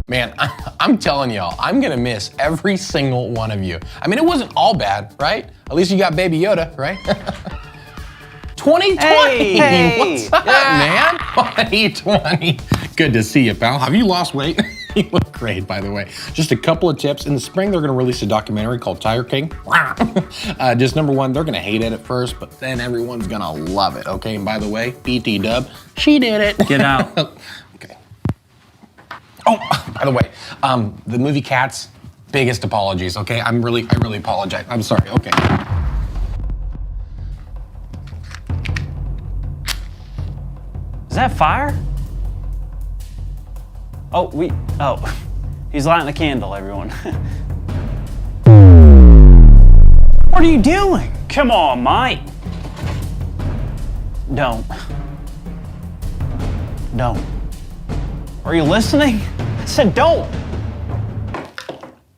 Man, I'm telling y'all, I'm gonna miss every single one of you. I mean, it wasn't all bad, right? At least you got Baby Yoda, right? 2020! Hey. What's up, man? 2020. Good to see you, pal. Have you lost weight? You look great, by the way. Just a couple of tips. In the spring, they're gonna release a documentary called Tiger King. Just number one, they're gonna hate it at first, but then everyone's gonna love it, okay? And by the way, BT Dub, she did it. Get out. Okay. Oh, by the way, the movie Cats, biggest apologies, okay? I really apologize. I'm sorry, okay. Is that fire? Oh, he's lighting a candle, everyone. What are you doing? Come on, Mike. Don't. Are you listening? I said don't.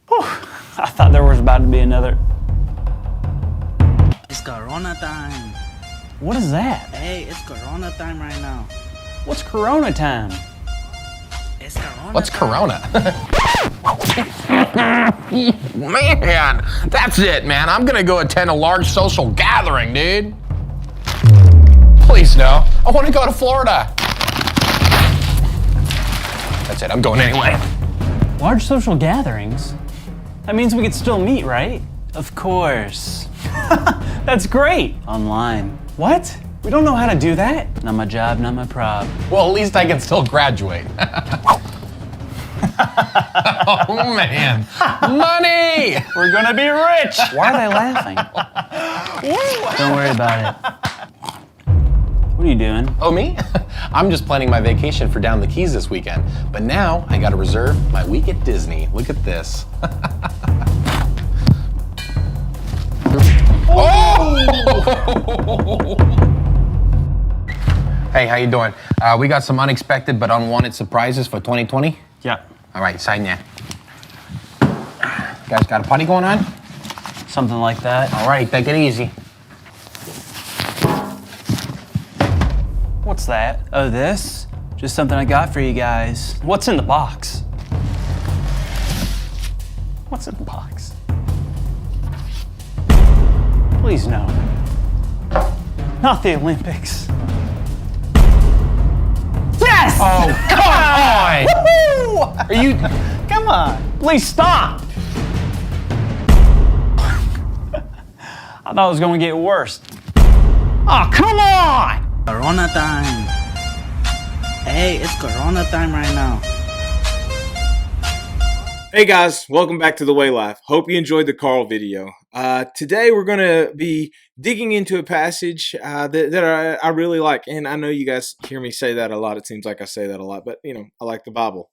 Whew. I thought there was about to be another. It's Corona time. What is that? Hey, it's Corona time right now. What's Corona time? It's Corona What's time. Corona? Man, that's it, man. I'm gonna go attend a large social gathering, dude. Please, no. I wanna go to Florida. That's it, I'm going anyway. Large social gatherings? That means we could still meet, right? Of course. That's great. Online. What? We don't know how to do that. Not my job, not my prob. Well, at least I can still graduate. Oh, man. Money! We're gonna be rich! Why are they laughing? Don't worry about it. What are you doing? Oh, me? I'm just planning my vacation for down the Keys this weekend. But now I gotta reserve my week at Disney. Look at this. Oh! Hey, how you doing? We got some unexpected but unwanted surprises for 2020. Yeah. All right, sign there. Guys got a party going on? Something like that. All right, take it easy. What's that? Oh, this? Just something I got for you guys. What's in the box? What's in the box? Please no. Not the Olympics. Yes! Oh, come on! Woo-hoo! Are you... Come on, please stop! I thought it was gonna get worse. Oh, come on! Corona time. Hey, it's Corona time right now. Hey guys, welcome back to The Way Life. Hope you enjoyed the Carl video. Today we're going to be digging into a passage that I really like. And I know you guys hear me say that a lot. It seems like I say that a lot, but you know, I like the Bible.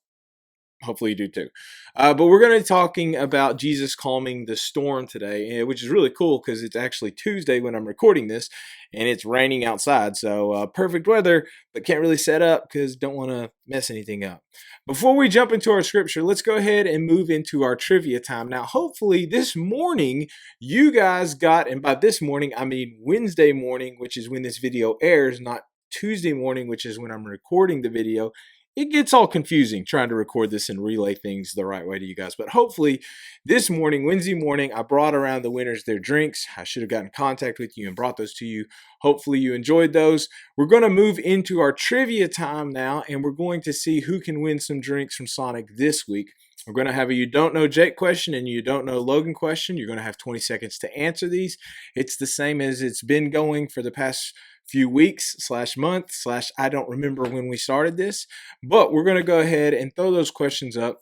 Hopefully you do too. But we're going to be talking about Jesus calming the storm today, which is really cool because it's actually Tuesday when I'm recording this and it's raining outside. So perfect weather, but can't really set up because don't want to mess anything up. Before we jump into our scripture, let's go ahead and move into our trivia time. Now, hopefully this morning you guys got, and by this morning, I mean Wednesday morning, which is when this video airs, not Tuesday morning, which is when I'm recording the video. It gets all confusing trying to record this and relay things the right way to you guys. But hopefully this morning, Wednesday morning, I brought around the winners their drinks. I should have gotten in contact with you and brought those to you. Hopefully you enjoyed those. We're going to move into our trivia time now, and we're going to see who can win some drinks from Sonic this week. We're going to have a You Don't Know Jake question and You Don't Know Logan question. You're going to have 20 seconds to answer these. It's the same as it's been going for the past few weeks / month / I don't remember when we started this, but we're going to go ahead and throw those questions up.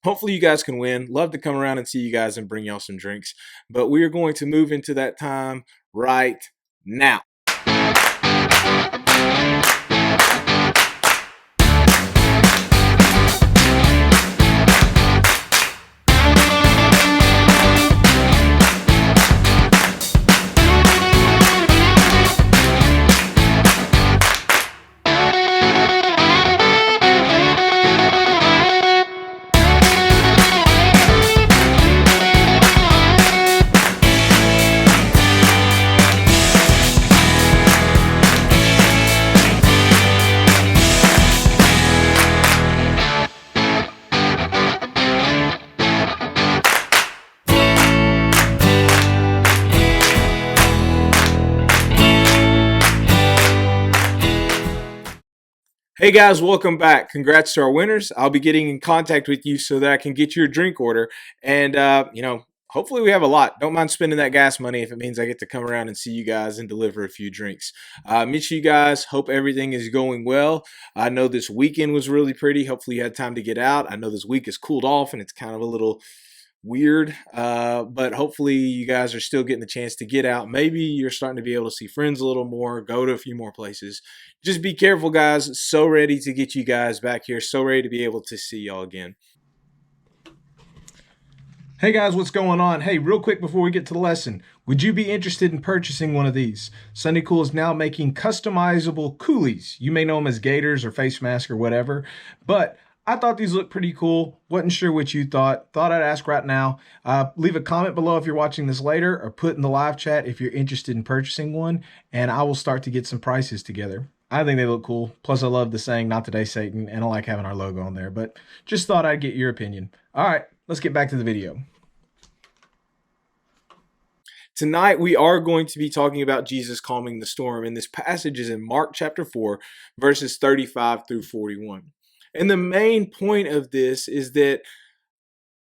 Hopefully you guys can win. Love to come around and see you guys and bring y'all some drinks, but we are going to move into that time right now. Hey guys, welcome back. Congrats to our winners. I'll be getting in contact with you so that I can get your drink order. And, hopefully we have a lot. Don't mind spending that gas money if it means I get to come around and see you guys and deliver a few drinks. Meet you guys. Hope everything is going well. I know this weekend was really pretty. Hopefully you had time to get out. I know this week has cooled off and it's kind of a little weird, but hopefully you guys are still getting the chance to get out. Maybe you're starting to be able to see friends a little more, go to a few more places. Just be careful, guys. So ready to get you guys back here. So ready to be able to see y'all again. Hey guys, what's going on? Hey, real quick before we get to the lesson, would you be interested in purchasing one of these? Sunday Cool is now making customizable coolies. You may know them as gaiters or face masks or whatever, but I thought these looked pretty cool. Wasn't sure what you thought. Thought I'd ask right now. Leave a comment below if you're watching this later, or put in the live chat if you're interested in purchasing one, and I will start to get some prices together. I think they look cool. Plus, I love the saying, "Not today, Satan," and I like having our logo on there, but just thought I'd get your opinion. All right, let's get back to the video. Tonight, we are going to be talking about Jesus calming the storm, and this passage is in Mark chapter 4, verses 35 through 41. And the main point of this is that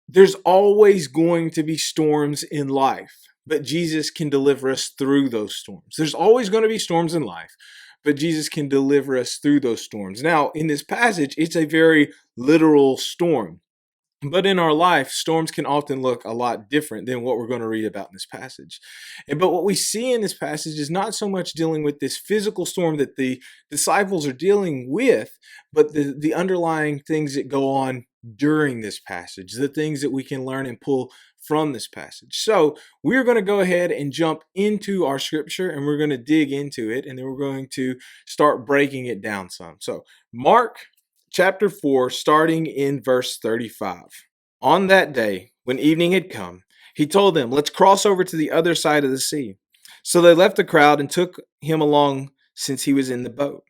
there's always going to be storms in life, but Jesus can deliver us through those storms. There's always going to be storms in life, but Jesus can deliver us through those storms. Now, in this passage, it's a very literal storm. But in our life, storms can often look a lot different than what we're going to read about in this passage. But what we see in this passage is not so much dealing with this physical storm that the disciples are dealing with, but the underlying things that go on during this passage, the things that we can learn and pull from this passage. So we're going to go ahead and jump into our scripture, and we're going to dig into it, and then we're going to start breaking it down some. So Mark chapter 4, starting in verse 35. On that day, when evening had come, he told them, "Let's cross over to the other side of the sea." So they left the crowd and took him along, since he was in the boat,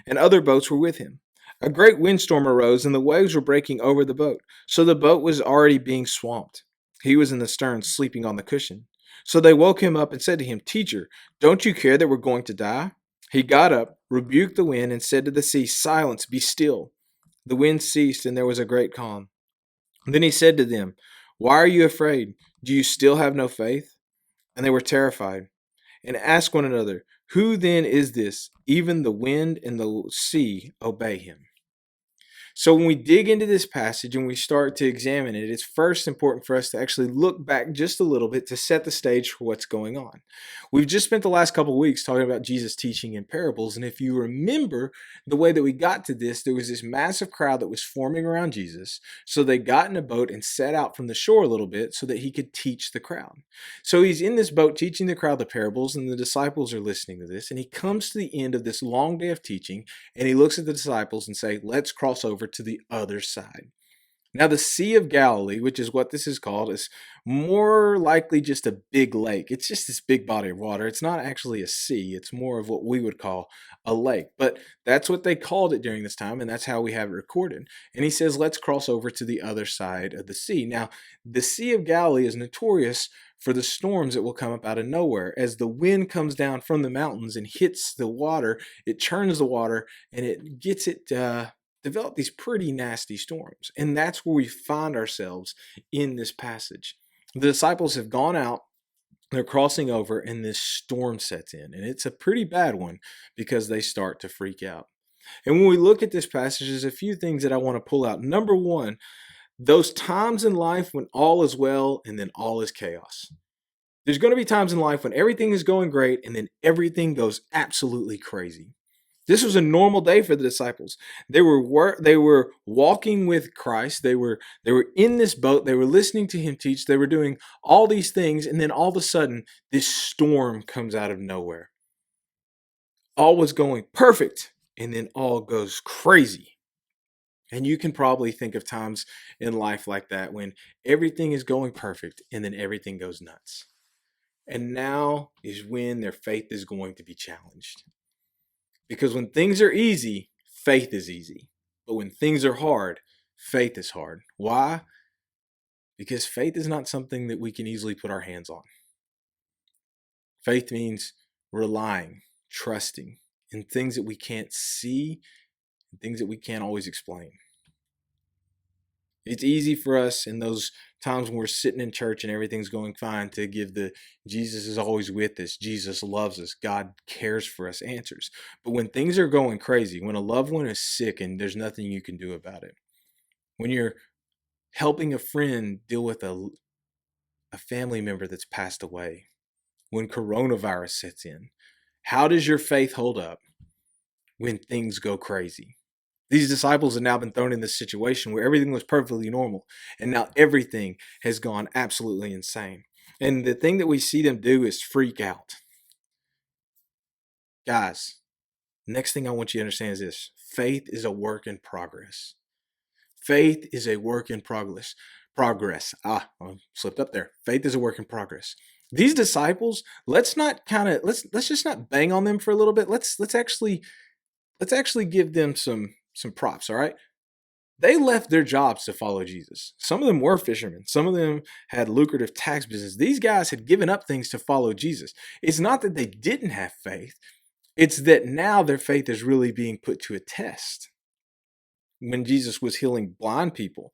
and other boats were with him. A great windstorm arose, and the waves were breaking over the boat, so the boat was already being swamped. He was in the stern, sleeping on the cushion. So they woke him up and said to him, "Teacher, don't you care that we're going to die?" He got up, rebuked the wind, and said to the sea, "Silence, be still." The wind ceased, and there was a great calm. Then he said to them, "Why are you afraid? Do you still have no faith?" And they were terrified, and asked one another, "Who then is this? Even the wind and the sea obey him." So when we dig into this passage and we start to examine it, it's first important for us to actually look back just a little bit to set the stage for what's going on. We've just spent the last couple of weeks talking about Jesus teaching in parables, and if you remember the way that we got to this, there was this massive crowd that was forming around Jesus, so they got in a boat and set out from the shore a little bit so that he could teach the crowd. So he's in this boat teaching the crowd the parables, and the disciples are listening to this, and he comes to the end of this long day of teaching, and he looks at the disciples and say, "Let's cross over to the other side." Now, the Sea of Galilee, which is what this is called, is more likely just a big lake. It's just this big body of water. It's not actually a sea. It's more of what we would call a lake. But that's what they called it during this time, and that's how we have it recorded. And he says, "Let's cross over to the other side of the sea." Now, the Sea of Galilee is notorious for the storms that will come up out of nowhere. As the wind comes down from the mountains and hits the water, it churns the water, and it gets it develop these pretty nasty storms. And that's where we find ourselves in this passage. The disciples have gone out, they're crossing over, and this storm sets in. And it's a pretty bad one because they start to freak out. And when we look at this passage, there's a few things that I want to pull out. Number one, those times in life when all is well and then all is chaos. There's going to be times in life when everything is going great and then everything goes absolutely crazy. This was a normal day for the disciples. They were walking with Christ. They were in this boat. They were listening to him teach. They were doing all these things, and then all of a sudden, this storm comes out of nowhere. All was going perfect, and then all goes crazy. And you can probably think of times in life like that when everything is going perfect, and then everything goes nuts. And now is when their faith is going to be challenged. Because when things are easy, faith is easy. But when things are hard, faith is hard. Why? Because faith is not something that we can easily put our hands on. Faith means relying, trusting in things that we can't see, things that we can't always explain. It's easy for us in those times when we're sitting in church and everything's going fine to give the Jesus is always with us, Jesus loves us, God cares for us answers. But when things are going crazy, when a loved one is sick and there's nothing you can do about it, when you're helping a friend deal with a family member that's passed away, when coronavirus sets in, how does your faith hold up when things go crazy? These disciples have now been thrown in this situation where everything was perfectly normal, and now everything has gone absolutely insane. And the thing that we see them do is freak out. Guys, next thing I want you to understand is this: faith is a work in progress. Faith is a work in progress. I slipped up there. Faith is a work in progress. These disciples, let's just not bang on them for a little bit. Let's actually give them some props, all right? They left their jobs to follow Jesus. Some of them were fishermen. Some of them had lucrative tax business. These guys had given up things to follow Jesus. It's not that they didn't have faith. It's that now their faith is really being put to a test. When Jesus was healing blind people,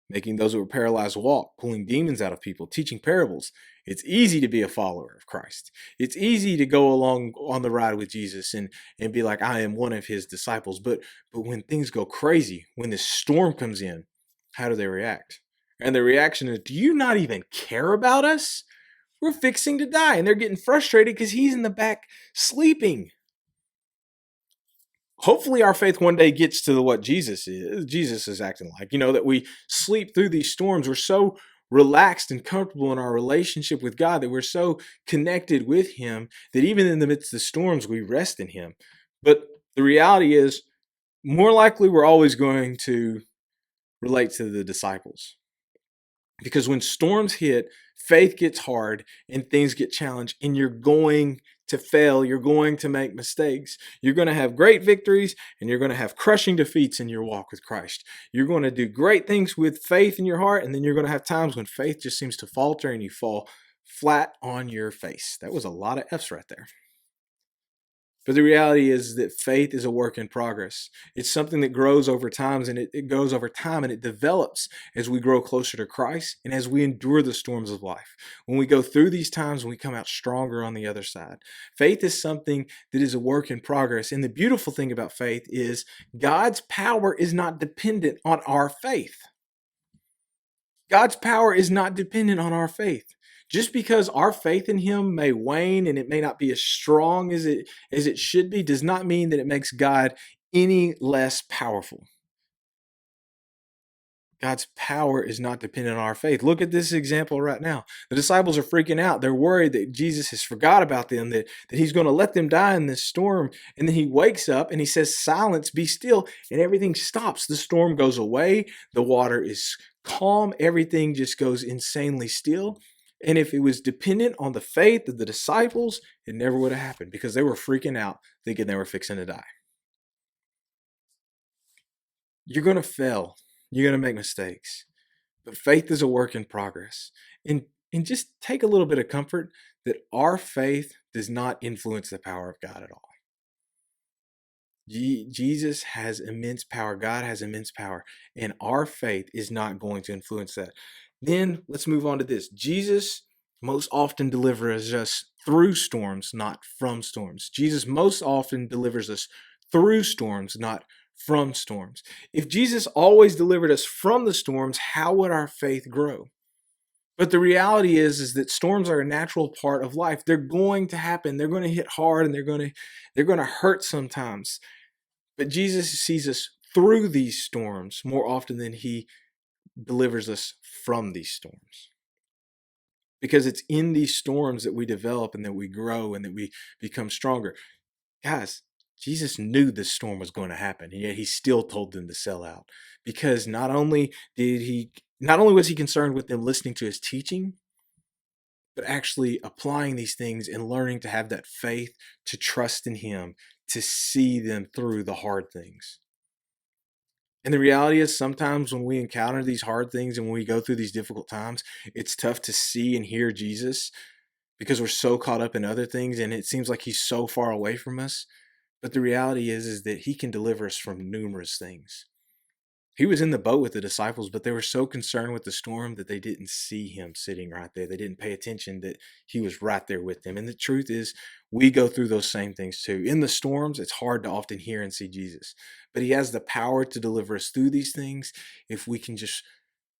making those who were paralyzed walk, pulling demons out of people, teaching parables, it's easy to be a follower of Christ. It's easy to go along on the ride with Jesus and be like, I am one of his disciples. But when things go crazy, when this storm comes in, how do they react? And the reaction is, do you not even care about us? We're fixing to die. And they're getting frustrated because he's in the back sleeping. Hopefully our faith one day gets to what Jesus is acting like, that we sleep through these storms. We're so relaxed and comfortable in our relationship with God, that we're so connected with him, that even in the midst of storms, we rest in him. But the reality is, more likely we're always going to relate to the disciples. Because when storms hit, faith gets hard and things get challenged, and you're going to fail. You're going to make mistakes. You're going to have great victories, and you're going to have crushing defeats in your walk with Christ. You're going to do great things with faith in your heart, and then you're going to have times when faith just seems to falter and you fall flat on your face. That was a lot of F's right there. But the reality is that faith is a work in progress. It's something that grows over time, and it goes over time, and it develops as we grow closer to Christ and as we endure the storms of life. When we go through these times, we come out stronger on the other side. Faith is something that is a work in progress. And the beautiful thing about faith is God's power is not dependent on our faith. God's power is not dependent on our faith. Just because our faith in him may wane and it may not be as strong as it should be, does not mean that it makes God any less powerful. God's power is not dependent on our faith. Look at this example right now. The disciples are freaking out. They're worried that Jesus has forgot about them, that he's going to let them die in this storm. And then he wakes up and he says, silence, be still. And everything stops. The storm goes away. The water is calm. Everything just goes insanely still. And if it was dependent on the faith of the disciples, it never would have happened, because they were freaking out thinking they were fixing to die. You're going to fail. You're going to make mistakes. But faith is a work in progress. And just take a little bit of comfort that our faith does not influence the power of God at all. Jesus has immense power. God has immense power. And our faith is not going to influence that. Then let's move on to this. Jesus most often delivers us through storms, not from storms. Jesus most often delivers us through storms, not from storms. If Jesus always delivered us from the storms, how would our faith grow? But the reality is that storms are a natural part of life. They're going to happen. They're going to hit hard, and they're going to hurt sometimes. But Jesus sees us through these storms more often than he delivers us from these storms. Because it's in these storms that we develop and that we grow and that we become stronger. Guys, Jesus knew this storm was going to happen, and yet he still told them to sell out. Because not only was he concerned with them listening to his teaching, but actually applying these things and learning to have that faith, to trust in him, to see them through the hard things. And the reality is, sometimes when we encounter these hard things and when we go through these difficult times, it's tough to see and hear Jesus because we're so caught up in other things, and it seems like he's so far away from us. But the reality is that he can deliver us from numerous things. He was in the boat with the disciples, but they were so concerned with the storm that they didn't see him sitting right there. They didn't pay attention that he was right there with them. And the truth is, we go through those same things too. In the storms, it's hard to often hear and see Jesus, but he has the power to deliver us through these things if we can just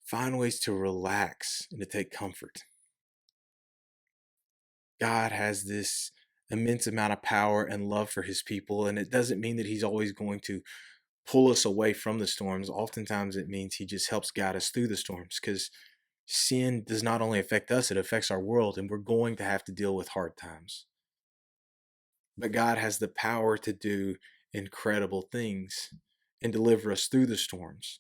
find ways to relax and to take comfort. God has this immense amount of power and love for his people, and it doesn't mean that he's always going to pull us away from the storms. Oftentimes it means he just helps guide us through the storms, because sin does not only affect us, it affects our world, and we're going to have to deal with hard times. But God has the power to do incredible things and deliver us through the storms.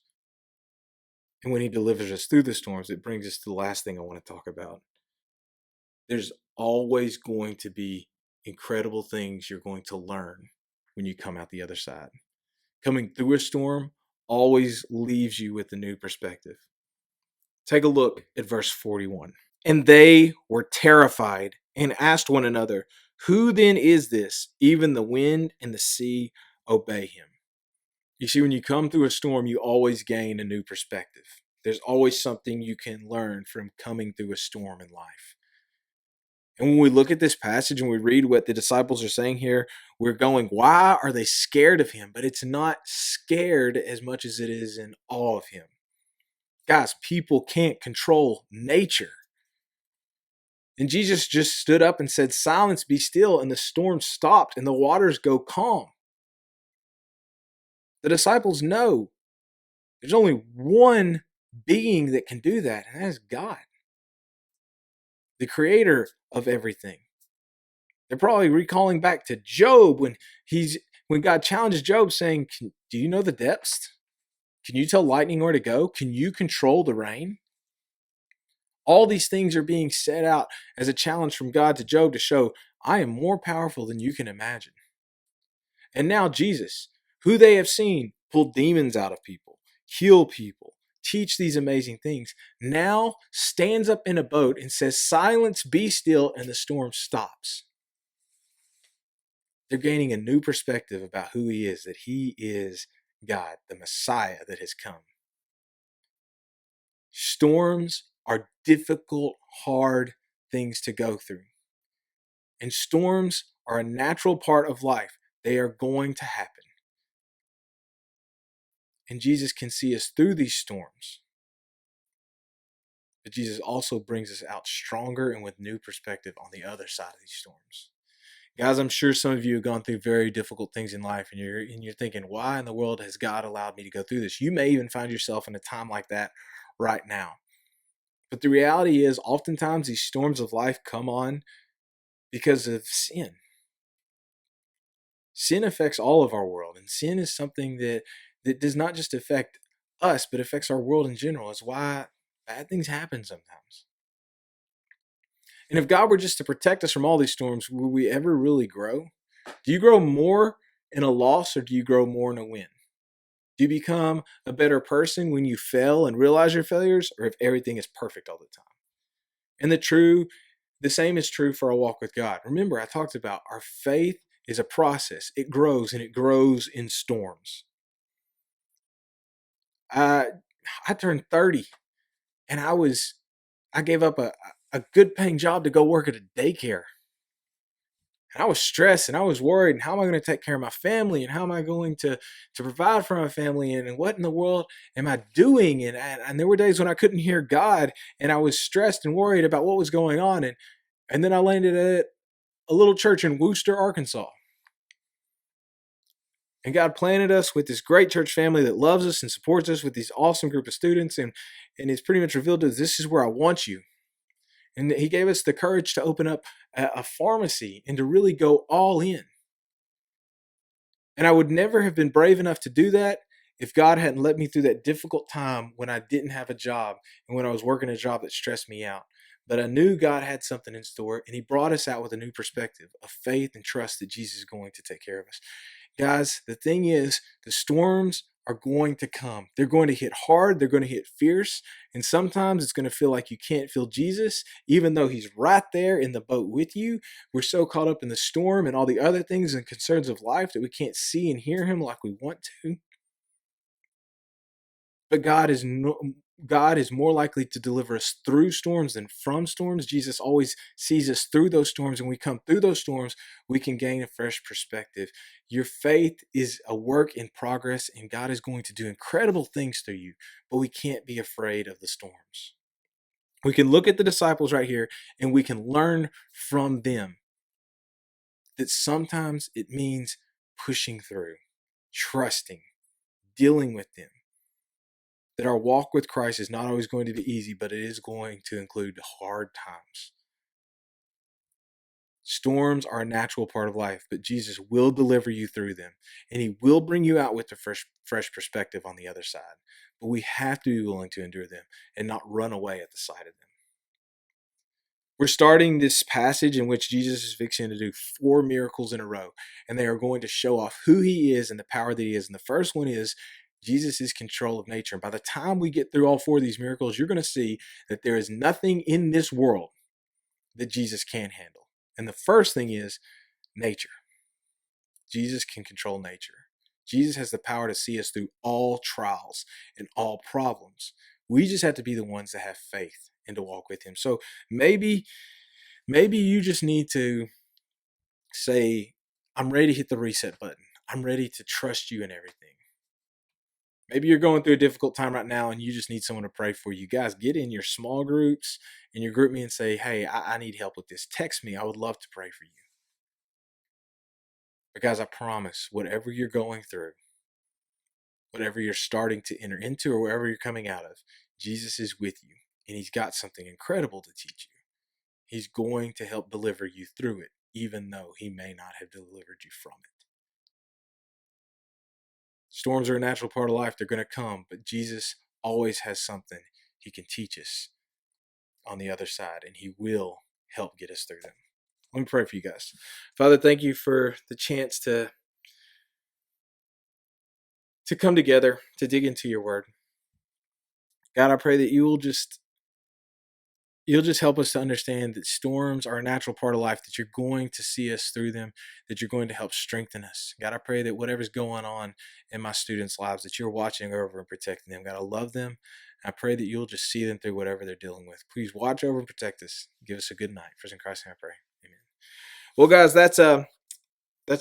And when he delivers us through the storms, it brings us to the last thing I want to talk about. There's always going to be incredible things you're going to learn when you come out the other side. Coming through a storm always leaves you with a new perspective. Take a look at verse 41. And they were terrified and asked one another, "Who then is this? Even the wind and the sea obey him." You see, when you come through a storm, you always gain a new perspective. There's always something you can learn from coming through a storm in life. And when we look at this passage and we read what the disciples are saying here, we're going, why are they scared of him? But it's not scared as much as it is in awe of him. Guys, people can't control nature. And Jesus just stood up and said, "Silence, be still," and the storm stopped and the waters go calm. The disciples know there's only one being that can do that, and that is God, the creator of everything. They're probably recalling back to Job when God challenges Job saying, "Do you know the depths? Can you tell lightning where to go? Can you control the rain?" All these things are being set out as a challenge from God to Job to show, I am more powerful than you can imagine. And now Jesus, who they have seen pull demons out of people, heal people, teach these amazing things, now stands up in a boat and says, "Silence, be still," and the storm stops. They're gaining a new perspective about who he is, that he is God, the Messiah that has come. Storms are difficult, hard things to go through. And storms are a natural part of life. They are going to happen. And Jesus can see us through these storms. But Jesus also brings us out stronger and with new perspective on the other side of these storms. Guys, I'm sure some of you have gone through very difficult things in life, and you're thinking, why in the world has God allowed me to go through this? You may even find yourself in a time like that right now. But the reality is, oftentimes these storms of life come on because of sin. Sin affects all of our world, and sin is something that does not just affect us, but affects our world in general. It's why bad things happen sometimes. And if God were just to protect us from all these storms, will we ever really grow? Do you grow more in a loss, or do you grow more in a win? Do you become a better person when you fail and realize your failures, or if everything is perfect all the time? And the same is true for our walk with God. Remember, I talked about our faith is a process. It grows, and it grows in storms. I turned 30, and I gave up a good paying job to go work at a daycare. And I was stressed and I was worried. And how am I going to take care of my family? And how am I going to provide for my family? And what in the world am I doing? And there were days when I couldn't hear God, and I was stressed and worried about what was going on. And then I landed at a little church in Wooster, Arkansas. And God planted us with this great church family that loves us and supports us with this awesome group of students. And it's pretty much revealed to us, this is where I want you. And he gave us the courage to open up a pharmacy and to really go all in. And I would never have been brave enough to do that if God hadn't let me through that difficult time when I didn't have a job and when I was working a job that stressed me out. But I knew God had something in store, and he brought us out with a new perspective of faith and trust that Jesus is going to take care of us. Guys, the thing is, the storms are going to come. They're going to hit hard, they're going to hit fierce, and sometimes it's going to feel like you can't feel Jesus, even though he's right there in the boat with you. We're so caught up in the storm and all the other things and concerns of life that we can't see and hear him like we want to. But God is more likely to deliver us through storms than from storms. Jesus always sees us through those storms, and we come through those storms, we can gain a fresh perspective. Your faith is a work in progress, and God is going to do incredible things through you, but we can't be afraid of the storms. We can look at the disciples right here, and we can learn from them that sometimes it means pushing through, trusting, dealing with them. That our walk with Christ is not always going to be easy, but it is going to include hard times. Storms are a natural part of life, but Jesus will deliver you through them, and he will bring you out with a fresh perspective on the other side. But we have to be willing to endure them and not run away at the sight of them. We're starting this passage in which Jesus is fixing to do 4 miracles in a row, and they are going to show off who he is and the power that he is. And the first one is Jesus is control of nature. And by the time we get through all 4 of these miracles, you're going to see that there is nothing in this world that Jesus can't handle. And the first thing is nature. Jesus can control nature. Jesus has the power to see us through all trials and all problems. We just have to be the ones that have faith and to walk with him. So maybe you just need to say, I'm ready to hit the reset button. I'm ready to trust you in everything. Maybe you're going through a difficult time right now and you just need someone to pray for you. Guys, get in your small groups and your group me and say, hey, I need help with this. Text me. I would love to pray for you. But guys, I promise, whatever you're going through, whatever you're starting to enter into or wherever you're coming out of, Jesus is with you and he's got something incredible to teach you. He's going to help deliver you through it, even though he may not have delivered you from it. Storms are a natural part of life. They're going to come, but Jesus always has something he can teach us on the other side, and he will help get us through them. Let me pray for you guys. Father, thank you for the chance to come together, to dig into your word. God, I pray that you'll just help us to understand that storms are a natural part of life, that you're going to see us through them, that you're going to help strengthen us. God, I pray that whatever's going on in my students' lives, that you're watching over and protecting them. God, I love them. I pray that you'll just see them through whatever they're dealing with. Please watch over and protect us. Give us a good night. First in Christ's name I pray. Amen. Well, guys, that's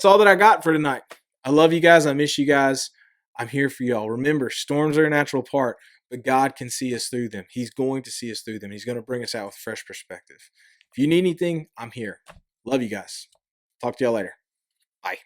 all that I got for tonight. I love you guys. I miss you guys. I'm here for y'all. Remember, storms are a natural part, but God can see us through them. He's going to see us through them. He's going to bring us out with fresh perspective. If you need anything, I'm here. Love you guys. Talk to y'all later. Bye.